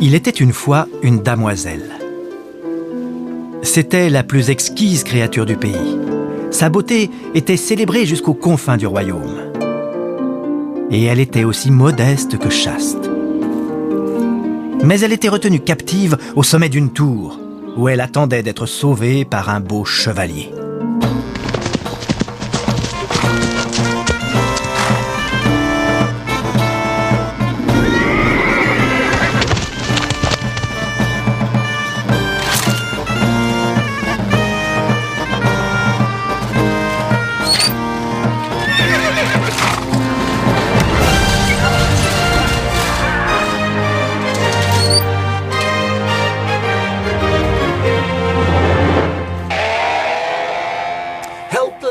Il était une fois une damoiselle. C'était la plus exquise créature du pays. Sa beauté était célébrée jusqu'aux confins du royaume. Et elle était aussi modeste que chaste. Mais elle était retenue captive au sommet d'une tour, où elle attendait d'être sauvée par un beau chevalier.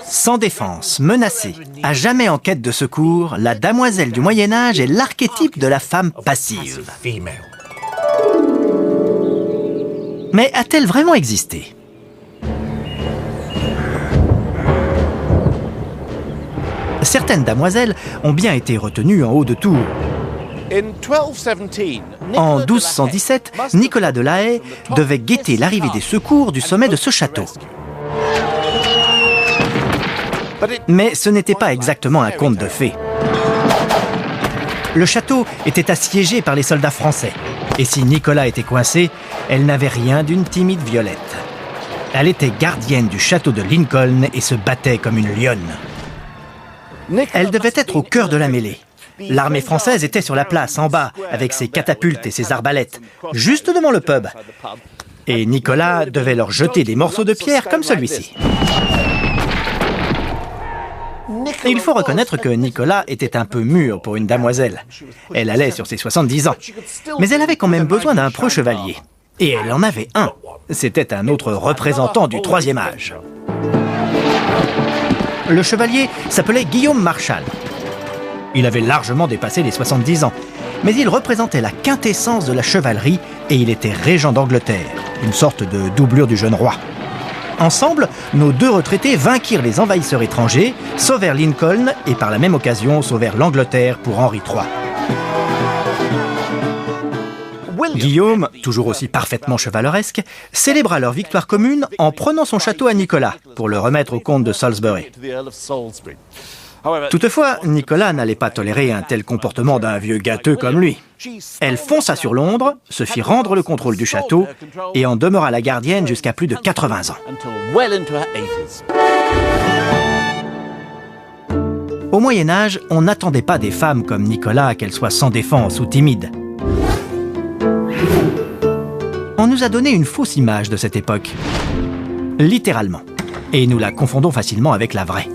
Sans défense, menacée, à jamais en quête de secours, la damoiselle du Moyen-Âge est l'archétype de la femme passive. Mais a-t-elle vraiment existé ? Certaines damoiselles ont bien été retenues en haut de tour. En 1217, Nicolas de La Haye devait guetter l'arrivée des secours du sommet de ce château. Mais ce n'était pas exactement un conte de fées. Le château était assiégé par les soldats français. Et si Nicolas était coincé, elle n'avait rien d'une timide Violette. Elle était gardienne du château de Lincoln et se battait comme une lionne. Elle devait être au cœur de la mêlée. L'armée française était sur la place, en bas, avec ses catapultes et ses arbalètes, juste devant le pub. Et Nicolas devait leur jeter des morceaux de pierre comme celui-ci. Il faut reconnaître que Nicolas était un peu mûr pour une damoiselle. Elle allait sur ses 70 ans. Mais elle avait quand même besoin d'un preux chevalier. Et elle en avait un. C'était un autre représentant du Troisième Âge. Le chevalier s'appelait Guillaume Marchal. Il avait largement dépassé les 70 ans. Mais il représentait la quintessence de la chevalerie et il était régent d'Angleterre, une sorte de doublure du jeune roi. Ensemble, nos deux retraités vainquirent les envahisseurs étrangers, sauvèrent Lincoln et par la même occasion sauvèrent l'Angleterre pour Henri III. Guillaume, toujours aussi parfaitement chevaleresque, célébra leur victoire commune en prenant son château à Nicolas pour le remettre au comte de Salisbury. Toutefois, Nicolas n'allait pas tolérer un tel comportement d'un vieux gâteux comme lui. Elle fonça sur Londres, se fit rendre le contrôle du château et en demeura la gardienne jusqu'à plus de 80 ans. Au Moyen-Âge, on n'attendait pas des femmes comme Nicolas qu'elles soient sans défense ou timides. On nous a donné une fausse image de cette époque. Littéralement. Et nous la confondons facilement avec la vraie.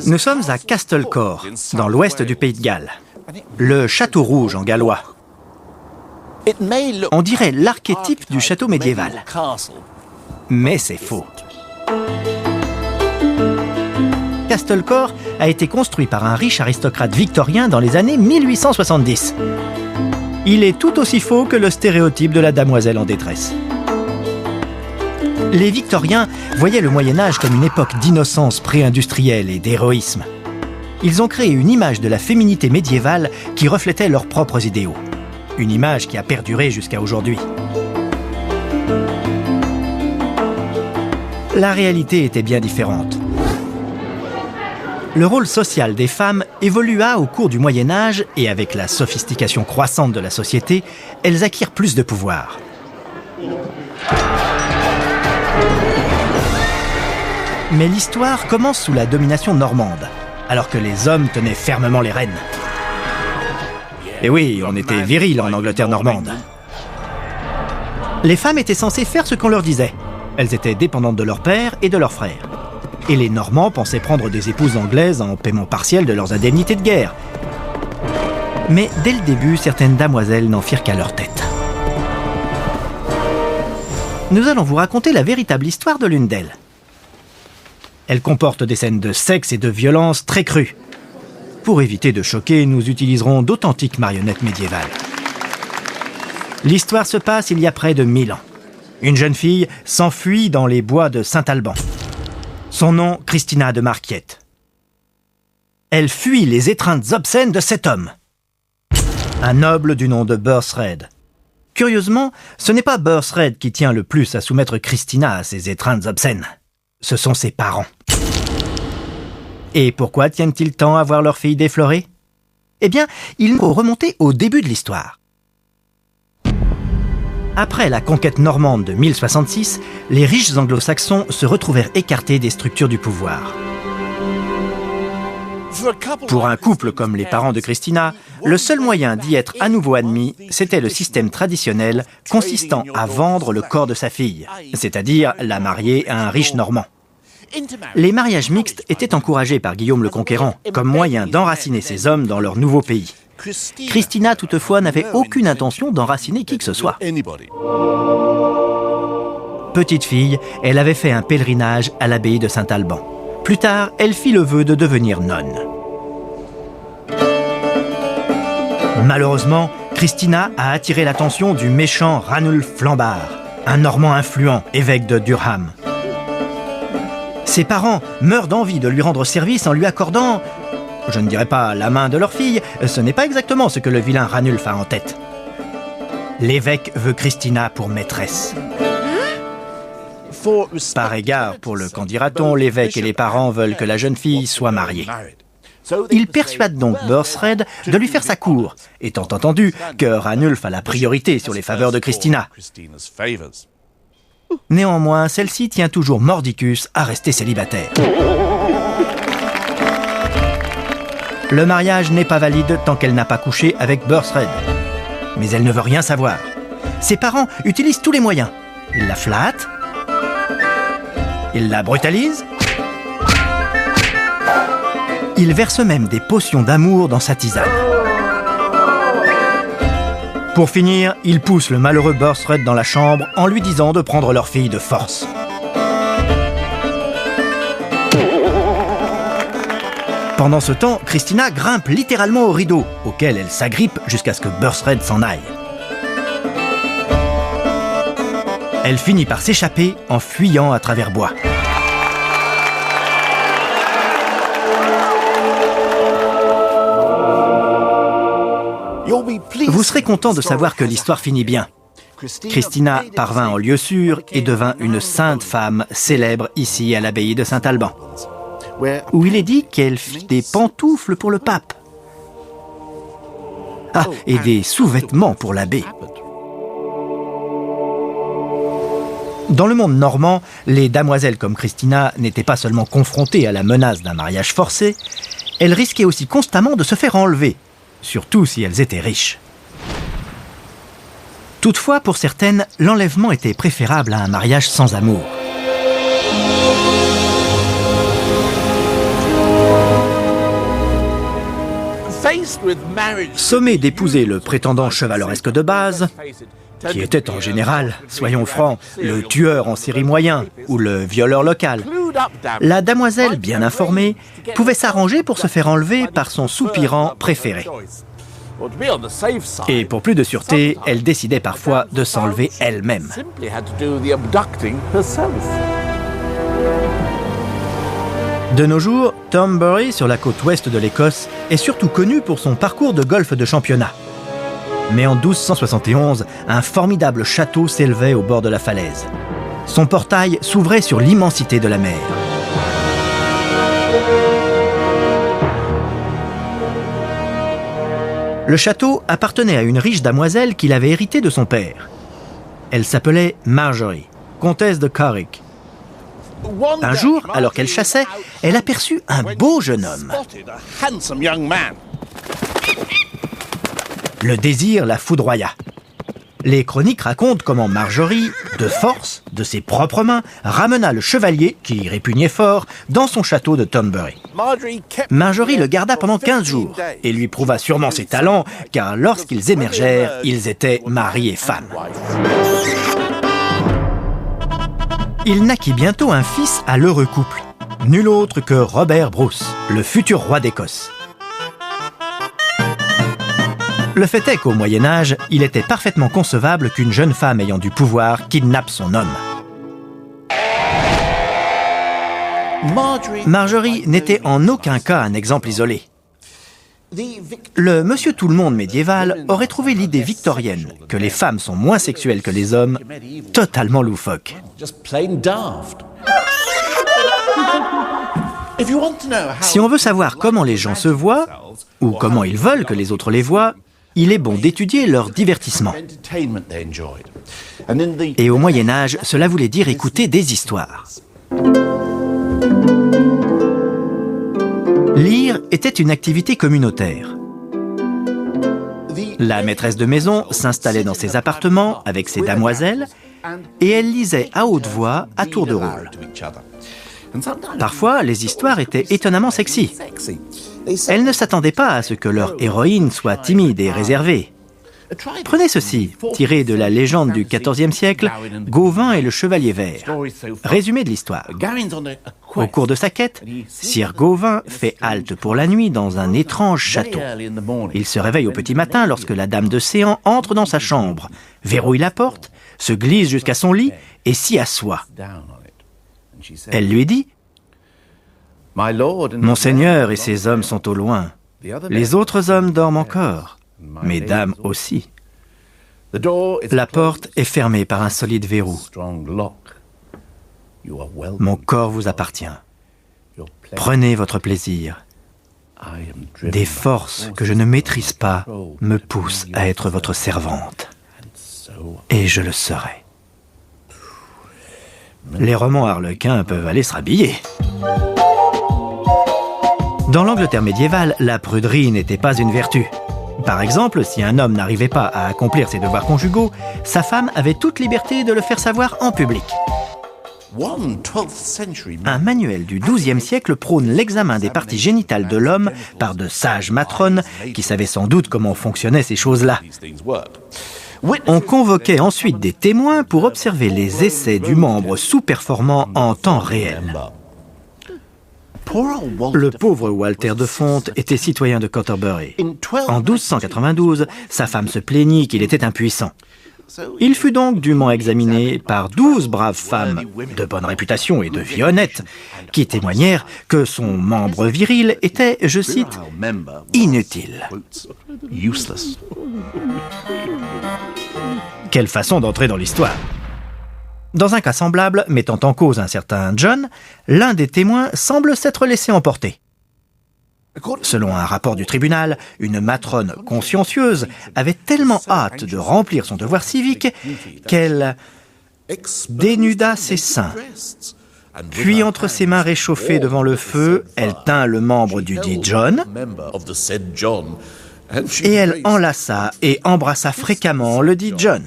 Nous sommes à Castlecore, dans l'ouest du Pays de Galles. Le château rouge en gallois. On dirait l'archétype du château médiéval. Mais c'est faux. Castlecore a été construit par un riche aristocrate victorien dans les années 1870. Il est tout aussi faux que le stéréotype de la damoiselle en détresse. Les Victoriens voyaient le Moyen-Âge comme une époque d'innocence pré-industrielle et d'héroïsme. Ils ont créé une image de la féminité médiévale qui reflétait leurs propres idéaux. Une image qui a perduré jusqu'à aujourd'hui. La réalité était bien différente. Le rôle social des femmes évolua au cours du Moyen-Âge et avec la sophistication croissante de la société, elles acquirent plus de pouvoir. Mais l'histoire commence sous la domination normande, alors que les hommes tenaient fermement les rênes. Et oui, on était viril en Angleterre normande. Les femmes étaient censées faire ce qu'on leur disait. Elles étaient dépendantes de leur père et de leurs frères. Et les Normands pensaient prendre des épouses anglaises en paiement partiel de leurs indemnités de guerre. Mais dès le début, certaines damoiselles n'en firent qu'à leur tête. Nous allons vous raconter la véritable histoire de l'une d'elles. Elle comporte des scènes de sexe et de violence très crues. Pour éviter de choquer, nous utiliserons d'authentiques marionnettes médiévales. L'histoire se passe il y a près de 1000 ans. Une jeune fille s'enfuit dans les bois de Saint-Alban. Son nom, Christina de Marquiette. Elle fuit les étreintes obscènes de cet homme. un noble du nom de Burthred. Curieusement, ce n'est pas Burthred qui tient le plus à soumettre Christina à ses étreintes obscènes. Ce sont ses parents. Et pourquoi tiennent-ils tant à voir leur fille déflorée ? Eh bien, il faut remonter au début de l'histoire. Après la conquête normande de 1066, les riches anglo-saxons se retrouvèrent écartés des structures du pouvoir. Pour un couple comme les parents de Christina, le seul moyen d'y être à nouveau admis, c'était le système traditionnel consistant à vendre le corps de sa fille, c'est-à-dire la marier à un riche normand. Les mariages mixtes étaient encouragés par Guillaume le Conquérant comme moyen d'enraciner ces hommes dans leur nouveau pays. Christina, toutefois, n'avait aucune intention d'enraciner qui que ce soit. Petite fille, elle avait fait un pèlerinage à l'abbaye de Saint-Alban. Plus tard, elle fit le vœu de devenir nonne. Malheureusement, Christina a attiré l'attention du méchant Ranulf Flambard, un Normand influent, évêque de Durham. Ses parents meurent d'envie de lui rendre service en lui accordant, je ne dirais pas la main de leur fille, ce n'est pas exactement ce que le vilain Ranulf a en tête. L'évêque veut Christina pour maîtresse. Par égard pour le qu'en dira-t-on, l'évêque et les parents veulent que la jeune fille soit mariée. Il persuade donc Burthred de lui faire sa cour, étant entendu que Ranulf a la priorité sur les faveurs de Christina. Néanmoins, celle-ci tient toujours mordicus à rester célibataire. Le mariage n'est pas valide tant qu'elle n'a pas couché avec Burthred. Mais elle ne veut rien savoir. Ses parents utilisent tous les moyens. Ils la flattent, ils la brutalisent, ils versent même des potions d'amour dans sa tisane. Pour finir, ils poussent le malheureux Burthred dans la chambre en lui disant de prendre leur fille de force. Pendant ce temps, Christina grimpe littéralement au rideau, auquel elle s'agrippe jusqu'à ce que Burthred s'en aille. Elle finit par s'échapper en fuyant à travers bois. Vous serez content de savoir que l'histoire finit bien. Christina parvint en lieu sûr et devint une sainte femme célèbre ici à l'abbaye de Saint-Alban, où il est dit qu'elle fit des pantoufles pour le pape. Ah, et des sous-vêtements pour l'abbé. Dans le monde normand, les damoiselles comme Christina n'étaient pas seulement confrontées à la menace d'un mariage forcé, elles risquaient aussi constamment de se faire enlever, surtout si elles étaient riches. Toutefois, pour certaines, l'enlèvement était préférable à un mariage sans amour. Sommé d'épouser le prétendant chevaleresque de base, qui était en général, soyons francs, le tueur en série moyen ou le violeur local, la damoiselle bien informée pouvait s'arranger pour se faire enlever par son soupirant préféré. Et pour plus de sûreté, elle décidait parfois de s'enlever elle-même. De nos jours, Thornbury, sur la côte ouest de l'Écosse, est surtout connu pour son parcours de golf de championnat. Mais en 1271, un formidable château s'élevait au bord de la falaise. Son portail s'ouvrait sur l'immensité de la mer. Le château appartenait à une riche damoiselle qu'il avait hérité de son père. Elle s'appelait Marjorie, comtesse de Carrick. Un jour, alors qu'elle chassait, elle aperçut un beau jeune homme. Le désir la foudroya. Les chroniques racontent comment Marjorie, de force, de ses propres mains, ramena le chevalier, qui y répugnait fort, dans son château de Thornbury. Marjorie le garda pendant 15 jours et lui prouva sûrement ses talents, car lorsqu'ils émergèrent, ils étaient mari et femme. Il naquit bientôt un fils à l'heureux couple, nul autre que Robert Bruce, le futur roi d'Écosse. Le fait est qu'au Moyen-Âge, il était parfaitement concevable qu'une jeune femme ayant du pouvoir kidnappe son homme. Marjorie n'était en aucun cas un exemple isolé. Le monsieur tout-le-monde médiéval aurait trouvé l'idée victorienne que les femmes sont moins sexuelles que les hommes totalement loufoque. Si on veut savoir comment les gens se voient, ou comment ils veulent que les autres les voient, il est bon d'étudier leur divertissement. Et au Moyen-Âge, cela voulait dire écouter des histoires. Lire était une activité communautaire. La maîtresse de maison s'installait dans ses appartements avec ses damoiselles et elle lisait à haute voix à tour de rôle. Parfois, les histoires étaient étonnamment sexy. Elles ne s'attendaient pas à ce que leur héroïne soit timide et réservée. Prenez ceci, tiré de la légende du XIVe siècle, Gauvin et le Chevalier Vert. Résumé de l'histoire. Au cours de sa quête, Sir Gauvin fait halte pour la nuit dans un étrange château. Il se réveille au petit matin lorsque la dame de Séan entre dans sa chambre, verrouille la porte, se glisse jusqu'à son lit et s'y assoit. Elle lui dit « Mon Seigneur et ses hommes sont au loin. Les autres hommes dorment encore. Mes dames aussi. La porte est fermée par un solide verrou. Mon corps vous appartient. Prenez votre plaisir. Des forces que je ne maîtrise pas me poussent à être votre servante. Et je le serai. » Les romans harlequins peuvent aller se rhabiller. Dans l'Angleterre médiévale, la pruderie n'était pas une vertu. Par exemple, si un homme n'arrivait pas à accomplir ses devoirs conjugaux, sa femme avait toute liberté de le faire savoir en public. Un manuel du XIIe siècle prône l'examen des parties génitales de l'homme par de sages matrones qui savaient sans doute comment fonctionnaient ces choses-là. On convoquait ensuite des témoins pour observer les essais du membre sous-performant en temps réel. Le pauvre Walter de Fonte était citoyen de Canterbury. En 1292, sa femme se plaignit qu'il était impuissant. Il fut donc dûment examiné par 12 braves femmes de bonne réputation et de vie honnête, qui témoignèrent que son membre viril était, je cite, « inutile ». Quelle façon d'entrer dans l'histoire! Dans un cas semblable, mettant en cause un certain John, l'un des témoins semble s'être laissé emporter. Selon un rapport du tribunal, une matrone consciencieuse avait tellement hâte de remplir son devoir civique qu'elle dénuda ses seins. Puis, entre ses mains réchauffées devant le feu, elle tint le membre du dit John et elle enlaça et embrassa fréquemment le dit John.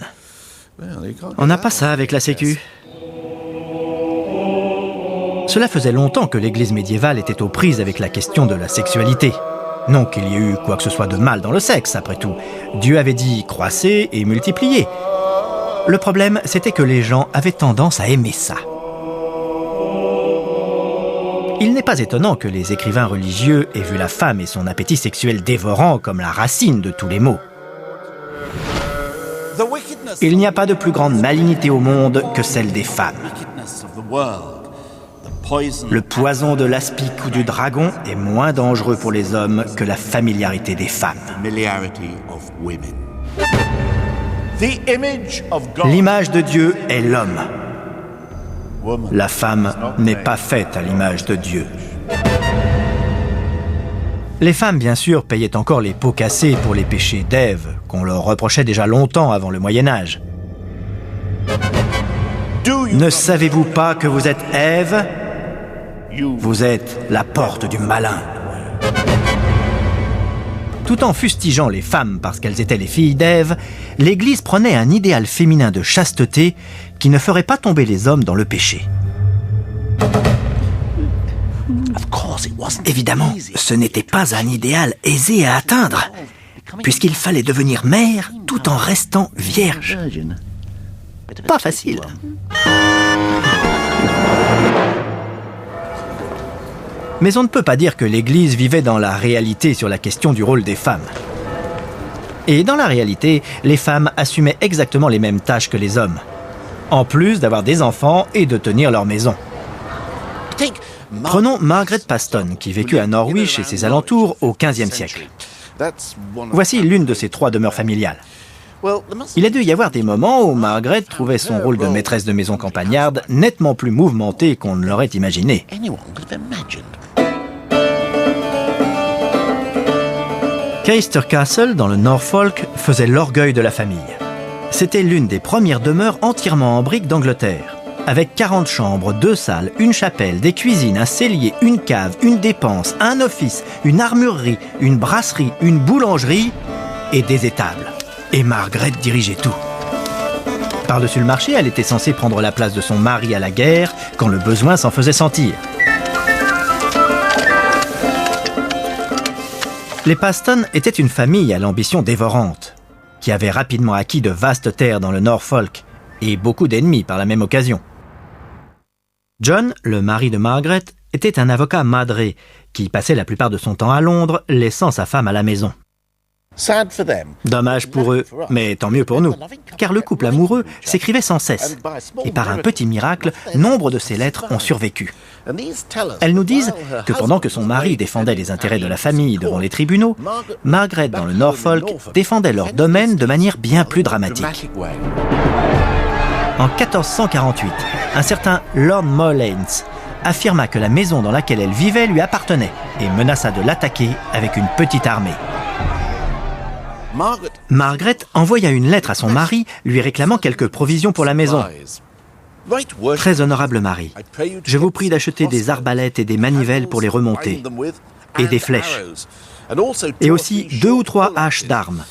On n'a pas ça avec la Sécu. Cela faisait longtemps que l'Église médiévale était aux prises avec la question de la sexualité. Non qu'il y ait eu quoi que ce soit de mal dans le sexe, après tout. Dieu avait dit « croissez et multipliez ». Le problème, c'était que les gens avaient tendance à aimer ça. Il n'est pas étonnant que les écrivains religieux aient vu la femme et son appétit sexuel dévorant comme la racine de tous les maux. Il n'y a pas de plus grande malignité au monde que celle des femmes. Le poison de l'aspic ou du dragon est moins dangereux pour les hommes que la familiarité des femmes. L'image de Dieu est l'homme. La femme n'est pas faite à l'image de Dieu. Les femmes, bien sûr, payaient encore les pots cassés pour les péchés d'Ève, qu'on leur reprochait déjà longtemps avant le Moyen-Âge. Ne savez-vous pas que vous êtes Ève ? Vous êtes la porte du malin. Tout en fustigeant les femmes parce qu'elles étaient les filles d'Ève, l'Église prenait un idéal féminin de chasteté qui ne ferait pas tomber les hommes dans le péché. Évidemment, ce n'était pas un idéal aisé à atteindre, puisqu'il fallait devenir mère tout en restant vierge. Pas facile. Mais on ne peut pas dire que l'Église vivait dans la réalité sur la question du rôle des femmes. Et dans la réalité, les femmes assumaient exactement les mêmes tâches que les hommes, en plus d'avoir des enfants et de tenir leur maison. Prenons Margaret Paston, qui vécut à Norwich et ses alentours au XVe siècle. Voici l'une de ces 3 demeures familiales. Il a dû y avoir des moments où Margaret trouvait son rôle de maîtresse de maison campagnarde nettement plus mouvementé qu'on ne l'aurait imaginé. Caister Castle, dans le Norfolk, faisait l'orgueil de la famille. C'était l'une des premières demeures entièrement en briques d'Angleterre, avec 40 chambres, 2 salles, une chapelle, des cuisines, un cellier, une cave, une dépense, un office, une armurerie, une brasserie, une boulangerie et des étables. Et Margaret dirigeait tout. Par-dessus le marché, elle était censée prendre la place de son mari à la guerre quand le besoin s'en faisait sentir. Les Paston étaient une famille à l'ambition dévorante, qui avait rapidement acquis de vastes terres dans le Norfolk et beaucoup d'ennemis par la même occasion. John, le mari de Margaret, était un avocat madré qui passait la plupart de son temps à Londres, laissant sa femme à la maison. Dommage pour eux, mais tant mieux pour nous, car le couple amoureux s'écrivait sans cesse. Et par un petit miracle, nombre de ces lettres ont survécu. Elles nous disent que pendant que son mari défendait les intérêts de la famille devant les tribunaux, Margaret, dans le Norfolk, défendait leur domaine de manière bien plus dramatique. En 1448, un certain Lord Mollains affirma que la maison dans laquelle elle vivait lui appartenait et menaça de l'attaquer avec une petite armée. Margaret envoya une lettre à son mari lui réclamant quelques provisions pour la maison. « Très honorable mari, je vous prie d'acheter des arbalètes et des manivelles pour les remonter, et des flèches, et aussi 2 ou 3 haches d'armes.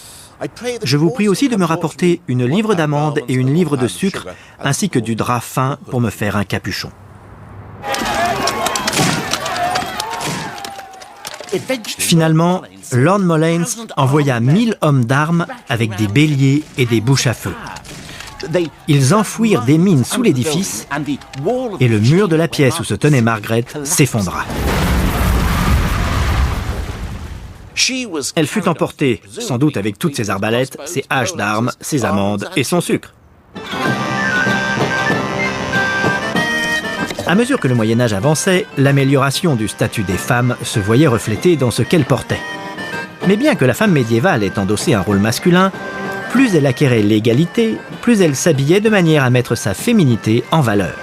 Je vous prie aussi de me rapporter une livre d'amandes et une livre de sucre, ainsi que du drap fin pour me faire un capuchon. » Finalement, Lord Mollains envoya 1000 hommes d'armes avec des béliers et des bouches à feu. Ils enfouirent des mines sous l'édifice et le mur de la pièce où se tenait Margaret s'effondra. Elle fut emportée, sans doute avec toutes ses arbalètes, ses haches d'armes, ses amandes et son sucre. À mesure que le Moyen-Âge avançait, l'amélioration du statut des femmes se voyait reflétée dans ce qu'elles portaient. Mais bien que la femme médiévale ait endossé un rôle masculin, plus elle acquérait l'égalité, plus elle s'habillait de manière à mettre sa féminité en valeur.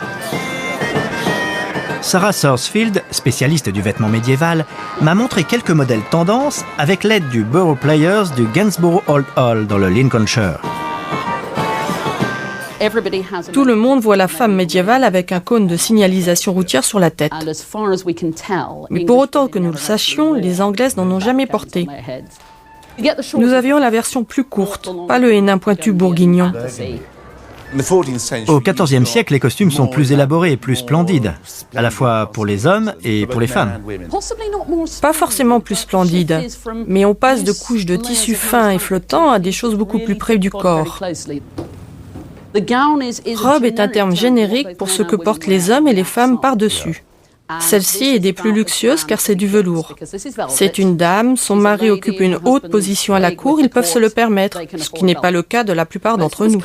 Sarah Sarsfield, spécialiste du vêtement médiéval, m'a montré quelques modèles tendances avec l'aide du Borough Players du Gainsborough Old Hall dans le Lincolnshire. Tout le monde voit la femme médiévale avec un cône de signalisation routière sur la tête. Mais pour autant que nous le sachions, les Anglaises n'en ont jamais porté. Nous avions la version plus courte, pas le hénin pointu bourguignon. Au XIVe siècle, les costumes sont plus élaborés et plus splendides, à la fois pour les hommes et pour les femmes. Pas forcément plus splendides, mais on passe de couches de tissu fin et flottant à des choses beaucoup plus près du corps. Robe est un terme générique pour ce que portent les hommes et les femmes par-dessus. Celle-ci est des plus luxueuses car c'est du velours. C'est une dame, son mari occupe une haute position à la cour, ils peuvent se le permettre, ce qui n'est pas le cas de la plupart d'entre nous.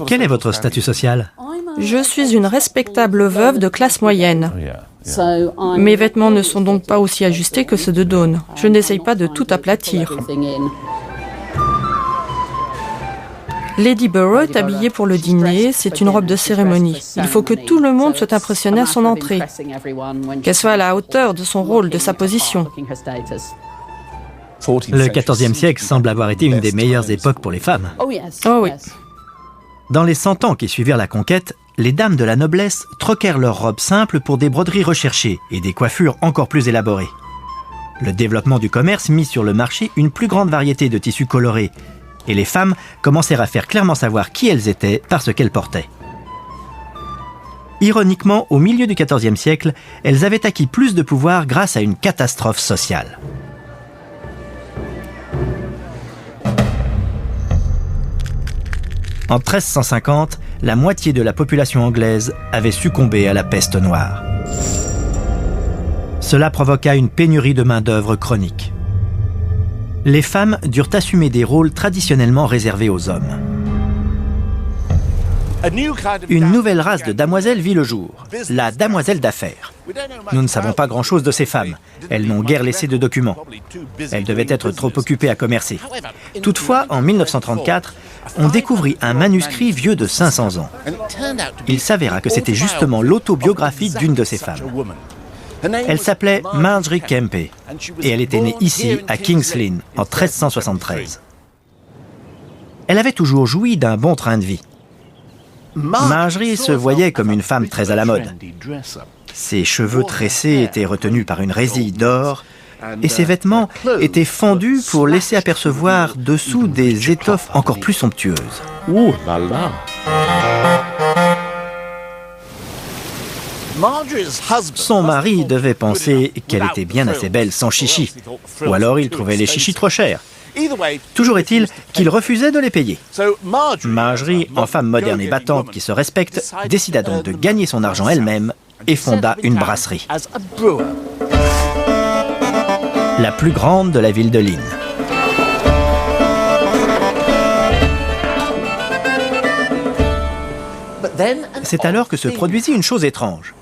Quel est votre statut social ? Je suis une respectable veuve de classe moyenne. Mes vêtements ne sont donc pas aussi ajustés que ceux de Dawn. Je n'essaye pas de tout aplatir. Lady Burrough est habillée pour le dîner, c'est une robe de cérémonie. Il faut que tout le monde soit impressionné à son entrée, qu'elle soit à la hauteur de son rôle, de sa position. Le XIVe siècle semble avoir été une des meilleures époques pour les femmes. Oh oui. Dans les 100 ans qui suivirent la conquête, les dames de la noblesse troquèrent leurs robes simples pour des broderies recherchées et des coiffures encore plus élaborées. Le développement du commerce mit sur le marché une plus grande variété de tissus colorés, et les femmes commencèrent à faire clairement savoir qui elles étaient par ce qu'elles portaient. Ironiquement, au milieu du XIVe siècle, elles avaient acquis plus de pouvoir grâce à une catastrophe sociale. En 1350, la moitié de la population anglaise avait succombé à la peste noire. Cela provoqua une pénurie de main-d'œuvre chronique. Les femmes durent assumer des rôles traditionnellement réservés aux hommes. Une nouvelle race de damoiselles vit le jour, la damoiselle d'affaires. Nous ne savons pas grand-chose de ces femmes. Elles n'ont guère laissé de documents. Elles devaient être trop occupées à commercer. Toutefois, en 1934, on découvrit un manuscrit vieux de 500 ans. Il s'avéra que c'était justement l'autobiographie d'une de ces femmes. Elle s'appelait Marjorie Kempe et elle était née ici, à King's Lynn, en 1373. Elle avait toujours joui d'un bon train de vie. Marjorie se voyait comme une femme très à la mode. Ses cheveux tressés étaient retenus par une résille d'or et ses vêtements étaient fendus pour laisser apercevoir dessous des étoffes encore plus somptueuses. Ouh là là! Son mari devait penser qu'elle était bien assez belle sans chichi, ou alors il trouvait les chichis trop chers. Toujours est-il qu'il refusait de les payer. Marjorie, en femme moderne et battante qui se respecte, décida donc de gagner son argent elle-même et fonda une brasserie. La plus grande de la ville de Lynn. C'est alors que se produisit une chose étrange.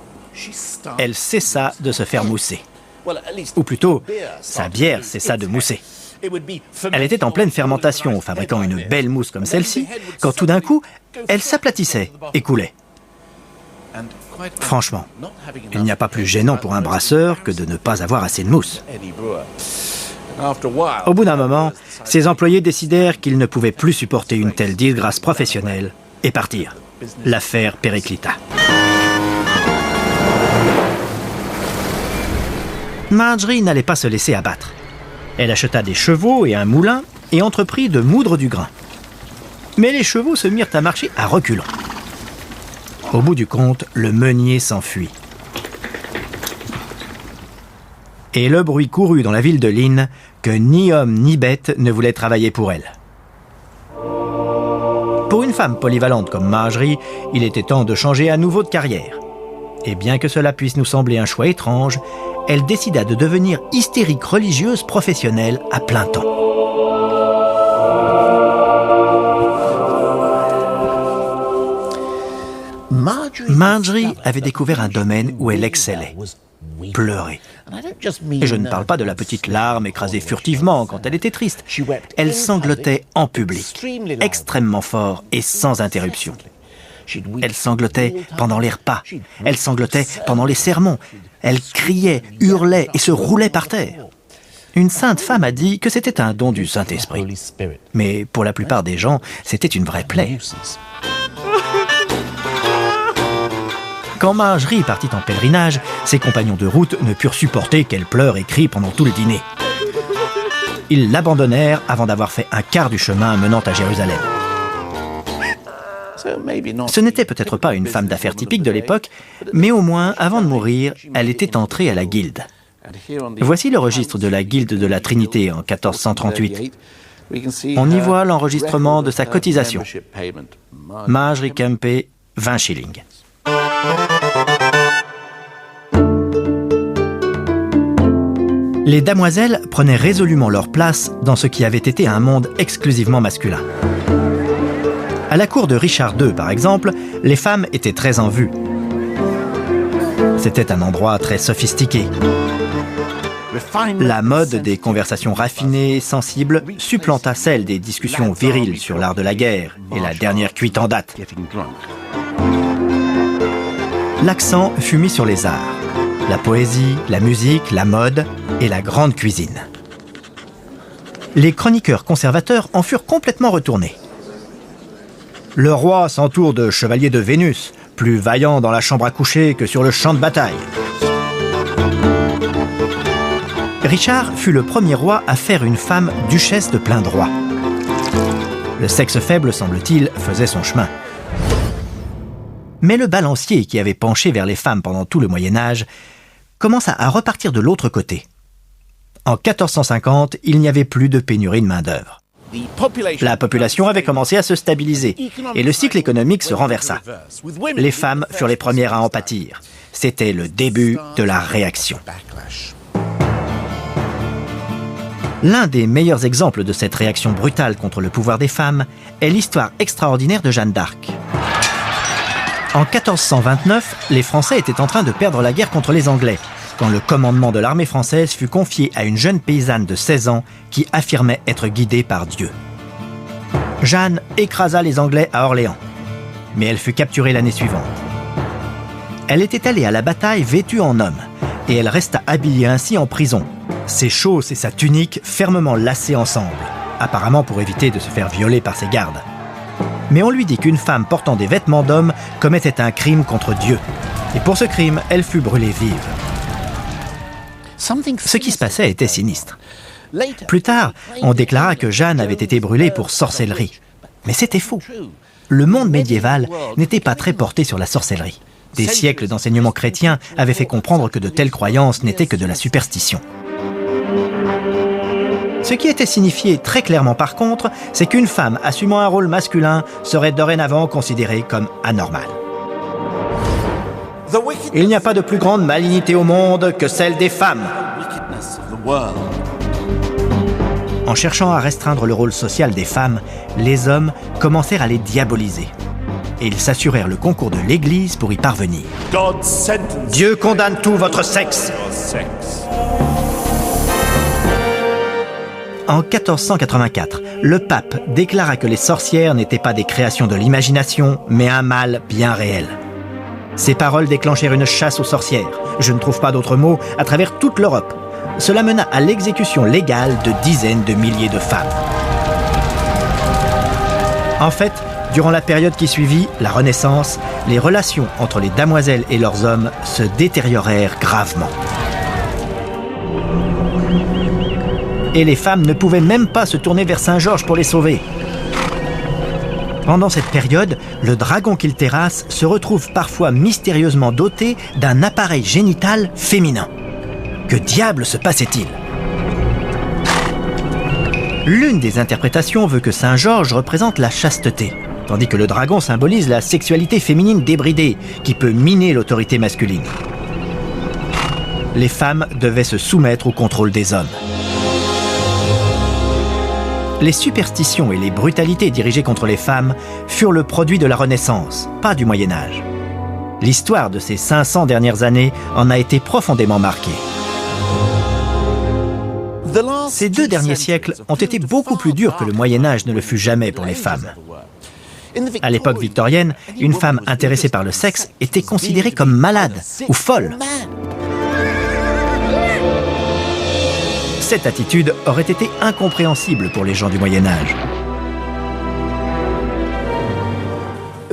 Elle cessa de se faire mousser. Ou plutôt, sa bière cessa de mousser. Elle était en pleine fermentation, fabriquant une belle mousse comme celle-ci, quand tout d'un coup, elle s'aplatissait et coulait. Franchement, il n'y a pas plus gênant pour un brasseur que de ne pas avoir assez de mousse. Au bout d'un moment, ses employés décidèrent qu'ils ne pouvaient plus supporter une telle disgrâce professionnelle et partirent. L'affaire périclita. Marjorie n'allait pas se laisser abattre. Elle acheta des chevaux et un moulin et entreprit de moudre du grain. Mais les chevaux se mirent à marcher à reculons. Au bout du compte, le meunier s'enfuit. Et le bruit courut dans la ville de Lynn que ni homme ni bête ne voulait travailler pour elle. Pour une femme polyvalente comme Marjorie, il était temps de changer à nouveau de carrière. Et bien que cela puisse nous sembler un choix étrange, elle décida de devenir hystérique religieuse professionnelle à plein temps. Marjorie avait découvert un domaine où elle excellait, pleurer. Et je ne parle pas de la petite larme écrasée furtivement quand elle était triste. Elle sanglotait en public, extrêmement fort et sans interruption. Elle sanglotait pendant les repas, elle sanglotait pendant les sermons, elle criait, hurlait et se roulait par terre. Une sainte femme a dit que c'était un don du Saint-Esprit. Mais pour la plupart des gens, c'était une vraie plaie. Quand Marjorie partit en pèlerinage, ses compagnons de route ne purent supporter qu'elle pleure et crie pendant tout le dîner. Ils l'abandonnèrent avant d'avoir fait un quart du chemin menant à Jérusalem. Ce n'était peut-être pas une femme d'affaires typique de l'époque, mais au moins, avant de mourir, elle était entrée à la guilde. Voici le registre de la guilde de la Trinité en 1438. On y voit l'enregistrement de sa cotisation. Marjorie Kempe, 20 shillings. Les damoiselles prenaient résolument leur place dans ce qui avait été un monde exclusivement masculin. À la cour de Richard II, par exemple, les femmes étaient très en vue. C'était un endroit très sophistiqué. La mode des conversations raffinées, sensibles, supplanta celle des discussions viriles sur l'art de la guerre et la dernière cuite en date. L'accent fut mis sur les arts, la poésie, la musique, la mode et la grande cuisine. Les chroniqueurs conservateurs en furent complètement retournés. Le roi s'entoure de chevaliers de Vénus, plus vaillants dans la chambre à coucher que sur le champ de bataille. Richard fut le premier roi à faire une femme duchesse de plein droit. Le sexe faible, semble-t-il, faisait son chemin. Mais le balancier qui avait penché vers les femmes pendant tout le Moyen-Âge commença à repartir de l'autre côté. En 1450, il n'y avait plus de pénurie de main-d'œuvre. La population avait commencé à se stabiliser et le cycle économique se renversa. Les femmes furent les premières à en pâtir. C'était le début de la réaction. L'un des meilleurs exemples de cette réaction brutale contre le pouvoir des femmes est l'histoire extraordinaire de Jeanne d'Arc. En 1429, les Français étaient en train de perdre la guerre contre les Anglais, quand le commandement de l'armée française fut confié à une jeune paysanne de 16 ans qui affirmait être guidée par Dieu. Jeanne écrasa les Anglais à Orléans, mais elle fut capturée l'année suivante. Elle était allée à la bataille vêtue en homme, et elle resta habillée ainsi en prison, ses chausses et sa tunique fermement lacées ensemble, apparemment pour éviter de se faire violer par ses gardes. Mais on lui dit qu'une femme portant des vêtements d'homme commettait un crime contre Dieu, et pour ce crime, elle fut brûlée vive. Ce qui se passait était sinistre. Plus tard, on déclara que Jeanne avait été brûlée pour sorcellerie. Mais c'était faux. Le monde médiéval n'était pas très porté sur la sorcellerie. Des siècles d'enseignements chrétiens avaient fait comprendre que de telles croyances n'étaient que de la superstition. Ce qui était signifié très clairement par contre, c'est qu'une femme assumant un rôle masculin serait dorénavant considérée comme anormale. Il n'y a pas de plus grande malignité au monde que celle des femmes. En cherchant à restreindre le rôle social des femmes, les hommes commencèrent à les diaboliser. Et ils s'assurèrent le concours de l'Église pour y parvenir. Dieu condamne tout votre sexe. En 1484, le pape déclara que les sorcières n'étaient pas des créations de l'imagination, mais un mal bien réel. Ces paroles déclenchèrent une chasse aux sorcières, je ne trouve pas d'autre mot, à travers toute l'Europe. Cela mena à l'exécution légale de dizaines de milliers de femmes. En fait, durant la période qui suivit, la Renaissance, les relations entre les damoiselles et leurs hommes se détériorèrent gravement. Et les femmes ne pouvaient même pas se tourner vers Saint-Georges pour les sauver. Pendant cette période, le dragon qu'ils terrassent se retrouve parfois mystérieusement doté d'un appareil génital féminin. Que diable se passait-il ? L'une des interprétations veut que Saint-Georges représente la chasteté, tandis que le dragon symbolise la sexualité féminine débridée, qui peut miner l'autorité masculine. Les femmes devaient se soumettre au contrôle des hommes. Les superstitions et les brutalités dirigées contre les femmes furent le produit de la Renaissance, pas du Moyen-Âge. L'histoire de ces 500 dernières années en a été profondément marquée. Ces 2 derniers siècles ont été beaucoup plus durs que le Moyen-Âge ne le fut jamais pour les femmes. À l'époque victorienne, une femme intéressée par le sexe était considérée comme malade ou folle. Cette attitude aurait été incompréhensible pour les gens du Moyen-Âge.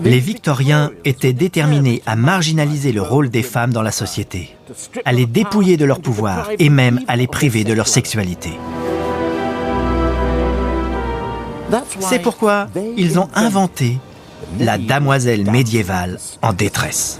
Les Victoriens étaient déterminés à marginaliser le rôle des femmes dans la société, à les dépouiller de leur pouvoir et même à les priver de leur sexualité. C'est pourquoi ils ont inventé la damoiselle médiévale en détresse.